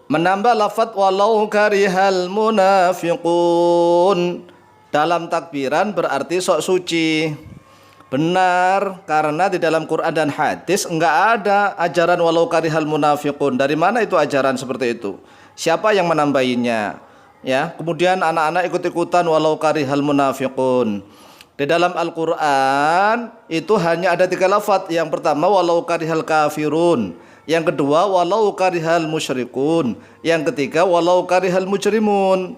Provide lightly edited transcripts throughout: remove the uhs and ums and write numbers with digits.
menambah lafaz walau karihal munafiqun dalam takbiran berarti sok suci. Benar, karena di dalam Quran dan hadis enggak ada ajaran walau karihal munafiqun. Dari mana itu ajaran seperti itu? Siapa yang menambahinya? Ya, kemudian anak-anak ikut-ikutan walau karihal munafiqun. Di dalam Al-Quran itu hanya ada 3 lafaz. Yang pertama walau karihal kafirun, yang kedua walau karihal musyrikun, yang ketiga walau karihal mujrimun.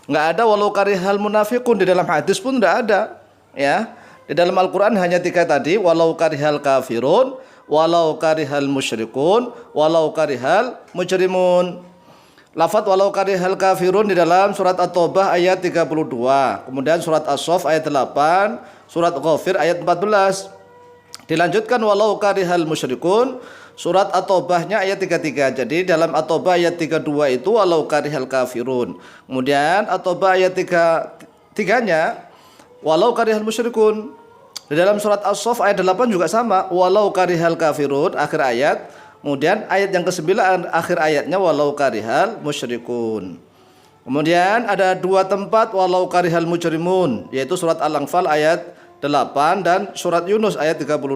Enggak ada walau karihal munafiqun, di dalam hadis pun enggak ada. Ya, di dalam Al-Quran hanya 3 tadi, walau karihal kafirun, walau karihal musyrikun, walau karihal mujrimun. Lafaz walau karihal kafirun di dalam surat At-Taubah ayat 32, kemudian surat As-Saff ayat 8, surat Ghafir ayat 14. Dilanjutkan walau karihal musyrikun, surat At-Taubahnya ayat 33. Jadi dalam At-Taubah ayat 32 itu walau karihal kafirun. Kemudian At-Taubah ayat 3-nya walau karihal musyrikun. Di dalam surat As-Saff ayat 8 juga sama, walau karihal kafirun akhir ayat. Kemudian ayat yang ke-9 akhir ayatnya walau karihal musyrikun. Kemudian ada 2 tempat walau karihal mujrimun, yaitu surat Al-Anfal ayat 8 dan surat Yunus ayat 32.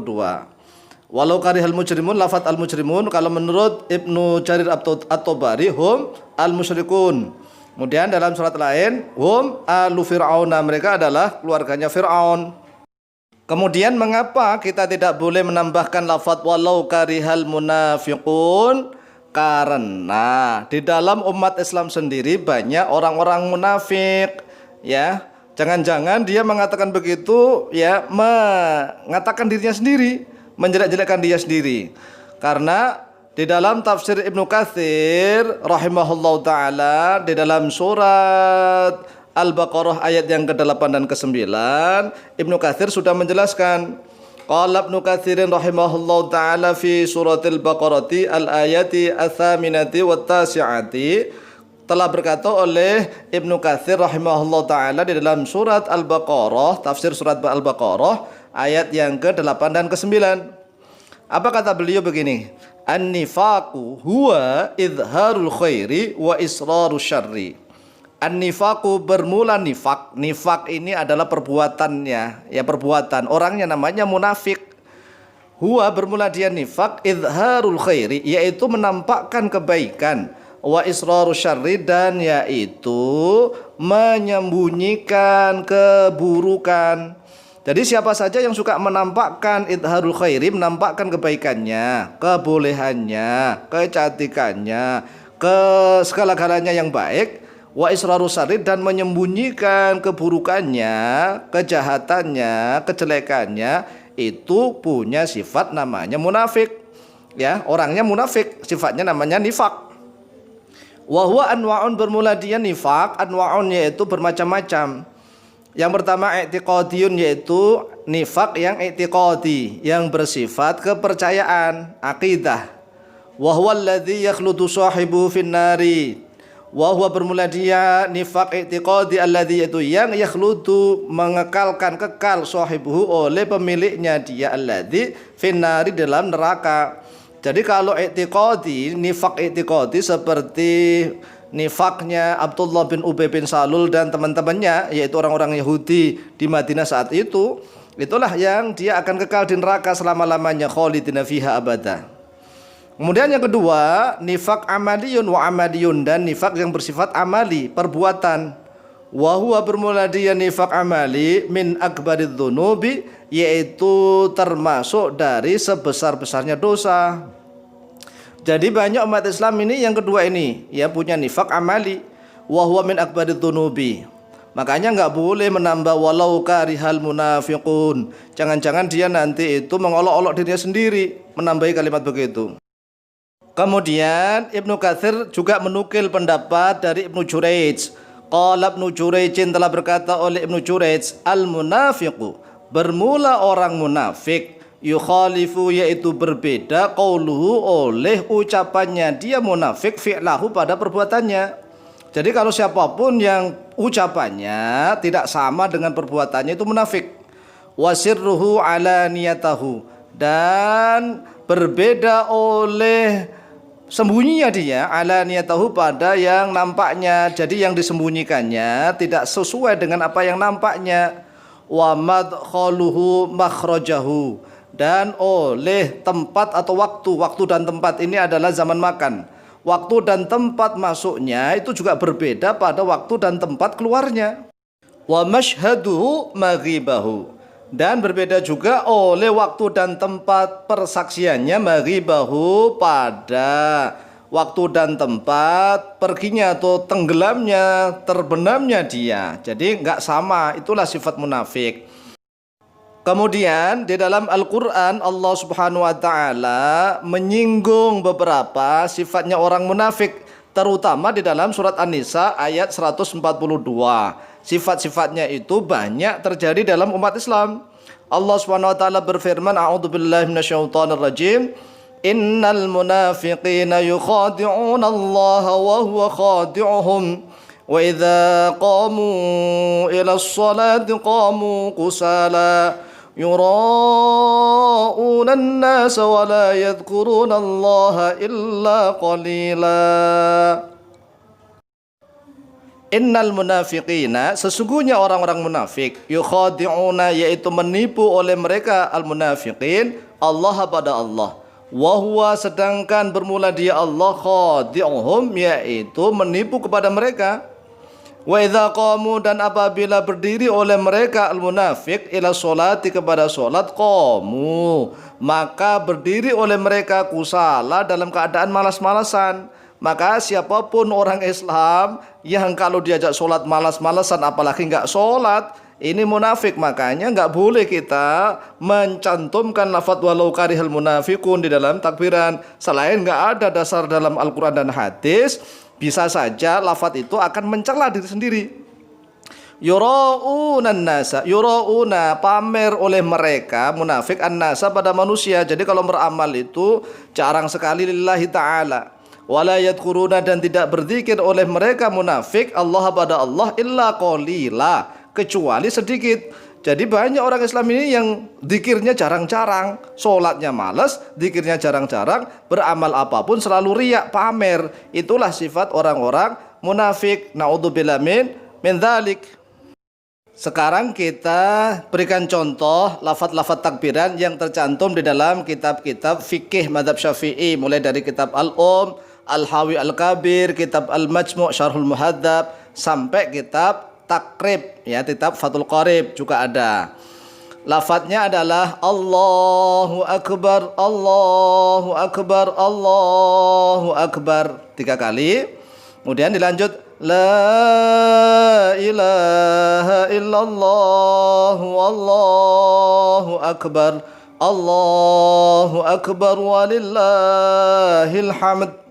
Walau karihal mujrimun, lafaz al-mujrimun kalau menurut Ibnu Jarir At-Tabari hum al-musyrikun. Kemudian dalam surat lain hum alu fir'auna, mereka adalah keluarganya Fir'aun. Kemudian mengapa kita tidak boleh menambahkan lafaz walau karihal munafiqun? Karena di dalam umat Islam sendiri banyak orang-orang munafik, ya. Jangan-jangan dia mengatakan begitu, ya, mengatakan dirinya sendiri, menjelek-jelekkan dia sendiri. Karena di dalam tafsir Ibnu Katsir rahimahullahu taala di dalam surat Al-Baqarah ayat yang ke-8 dan ke-9, Ibnu Katsir sudah menjelaskan. Qala Ibnu Katsir rahimahullahu taala fi suratil Baqarati al-ayati ats-tsaminati wat-tasi'ati, telah berkata oleh Ibnu Katsir rahimahullahu taala di dalam surat Al-Baqarah, tafsir surat Al-Baqarah ayat yang ke-8 dan ke-9. Apa kata beliau begini? An-nifaqu huwa izharul khairi wa israrus syarri. An-nifaqu bermula nifak. Nifak ini adalah perbuatannya, ya, perbuatan. Orangnya namanya munafik. Huwa bermula dia nifak, izharul khairi, yaitu menampakkan kebaikan, wa israrus syarri, dan yaitu menyembunyikan keburukan. Jadi siapa saja yang suka menampakkan idharul khairi, menampakkan kebaikannya, kebolehannya, kecantikannya, ke segala-galanya yang baik, wa israrus syarri, dan menyembunyikan keburukannya, kejahatannya, kejelekannya, itu punya sifat namanya munafik. Ya, orangnya munafik, sifatnya namanya nifak. Wa huwa anwa'un, bermula dia nifak, anwa'un yaitu bermacam-macam. Yang pertama i'tiqadiyun, yaitu nifak yang i'tiqadi, yang bersifat kepercayaan, akidah. Wa huwa alladzi yakhludu sahibu fin nari. Wa huwa bermula dia nifak i'tiqadi alladzi, yaitu yang yakhludu mengekalkan, kekal, sahibuhu oleh pemiliknya dia, alladzi fin nari, dalam neraka. Jadi kalau i'tiqadi, nifak i'tiqadi seperti nifaknya Abdullah bin Ubay bin Salul dan teman-temannya, yaitu orang-orang Yahudi di Madinah saat itu, itulah yang dia akan kekal di neraka selama-lamanya, khalidina fiha abada. Kemudian yang kedua, nifak amaliyun wa amaliyun, dan nifak yang bersifat amali, perbuatan. Wa huwa bermula dia nifak amali min akbaridz dzunubi, yaitu termasuk dari sebesar-besarnya dosa. Jadi banyak umat Islam ini yang kedua ini, ya, punya nifak amali, wa huwa min akbaridz dzunubi. Makanya nggak boleh menambah walau karihal munafiqun. Jangan-jangan dia nanti itu mengolok-olok dirinya sendiri, menambahi kalimat begitu. Kemudian Ibnu Katsir juga menukil pendapat dari Ibnu Jurayj. Qala Ibnu Jurayj, telah berkata oleh Ibnu Jurayj, al-munafiqu, bermula orang munafik, yukhalifu, yaitu berbeda, qauluhu, oleh ucapannya dia munafik, fi'lahu, pada perbuatannya. Jadi kalau siapapun yang ucapannya tidak sama dengan perbuatannya, itu munafik. Wasirruhu ala niyatahu, dan berbeda oleh Sembunyinya dia alaniyatahu pada yang nampaknya. Jadi yang disembunyikannya tidak sesuai dengan apa yang nampaknya. Wa madkhaluhu makhrajahu, dan oleh tempat atau waktu dan tempat ini adalah zaman makan. Waktu dan tempat masuknya itu juga berbeda pada waktu dan tempat keluarnya. Wa mashhaduhu maghibahu, dan berbeda juga oleh waktu dan tempat persaksiannya maghibahu pada waktu dan tempat perginya atau tenggelamnya, terbenamnya dia. Jadi enggak sama, itulah sifat munafik. Kemudian di dalam Al-Quran Allah Subhanahu wa Ta'ala menyinggung beberapa sifatnya orang munafik, terutama di dalam surat An-Nisa ayat 142. Sifat-sifatnya itu banyak terjadi dalam umat Islam. Allah Subhanahu wa Ta'ala berfirman, a'udzubillahi minasyaitonir rajim, innal munafiqina yukhadi'una Allah wa huwa khadi'uhum wa idza qamu ila as-salati qamu kusala yura'una an-nasa wa la yadhkuruna Allah illa qalila. Innal munafiqina, sesungguhnya orang-orang munafik, yukhadi'una, yaitu menipu oleh mereka al-munafiqin Allah pada Allah. Wahwa, sedangkan bermula dia Allah, khadi'uhum, yaitu menipu kepada mereka. Wa idza qamu, dan apabila berdiri oleh mereka al-munafik ila sholati, kepada solat, qamu, maka berdiri oleh mereka kusala, dalam keadaan malas-malasan. Maka siapapun orang Islam yang kalau diajak sholat malas-malasan, apalagi nggak sholat, ini munafik. Makanya nggak boleh kita mencantumkan lafadz walau karihal munafikun di dalam takbiran. Selain nggak ada dasar dalam Al-Quran dan hadis, bisa saja lafadz itu akan mencela diri sendiri. Yura'una nasa, yura'una, pamer oleh mereka munafik an-nasa, pada manusia. Jadi kalau beramal itu jarang sekali lillahi ta'ala. Wala yadhkuruna, dan tidak berzikir oleh mereka munafik Allah pada Allah illa qalila, kecuali sedikit. Jadi banyak orang Islam ini yang zikirnya jarang-jarang, sholatnya malas, zikirnya jarang-jarang, beramal apapun selalu riak, pamer. Itulah sifat orang-orang munafik. Naudzubillah min dzalik. Sekarang kita berikan contoh lafaz-lafaz takbiran yang tercantum di dalam kitab-kitab fikih mazhab Syafi'i, mulai dari kitab Al-Hawi Al-Kabir, kitab Al-Majmu' Syarhul Muhadzab, sampai kitab Takrib, ya, kitab Fathul Qarib juga ada. Lafadznya adalah Allahu Akbar, Allahu Akbar, Allahu Akbar 3 kali. Kemudian dilanjut La ilaha illallah, Allahu Akbar, Allahu Akbar walillahil hamd.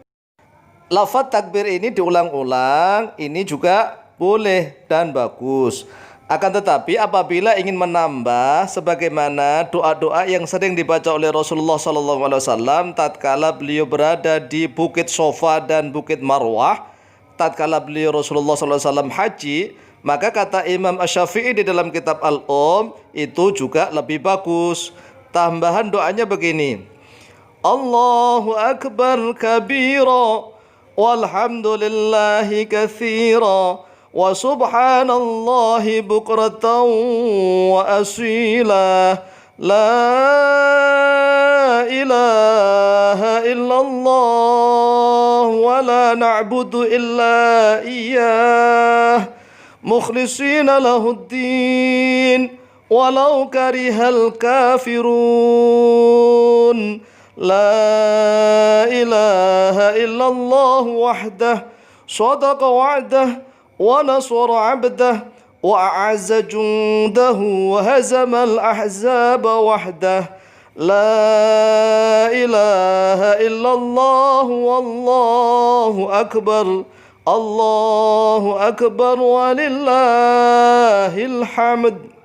Lafaz takbir ini diulang-ulang, ini juga boleh dan bagus. Akan tetapi apabila ingin menambah sebagaimana doa-doa yang sering dibaca oleh Rasulullah SAW tatkala beliau berada di Bukit Sofa dan Bukit Marwah, tatkala beliau Rasulullah SAW haji, maka kata Imam Asy-Syafi'i di dalam kitab itu juga lebih bagus. Tambahan doanya begini, Allahu Akbar kabira walhamdulillahi katsira wa subhanallahi bukratan wa asila la ilaha illallah wa la na'budu illa iyyah mukhlishina lahuddin walau karihal kafirun La ilaha illallah wahdah sadaqa wa'dah wa nasara 'abdah wa a'azza jundahu wa hazama al-ahzaba wahdah La ilaha illallah wallahu akbar Allahu akbar walillahil hamd.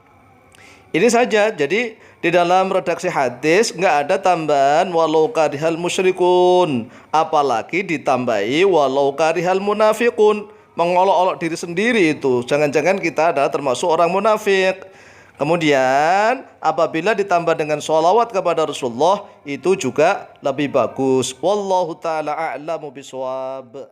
Ini saja. Jadi di dalam redaksi hadis nggak ada tambahan walau karihal musyrikun, apalagi ditambahi walau karihal munafikun, mengolok-olok diri sendiri itu. Jangan-jangan kita adalah termasuk orang munafik. Kemudian apabila ditambah dengan sholawat kepada Rasulullah itu juga lebih bagus. Wallahu ta'ala a'lamu biswab.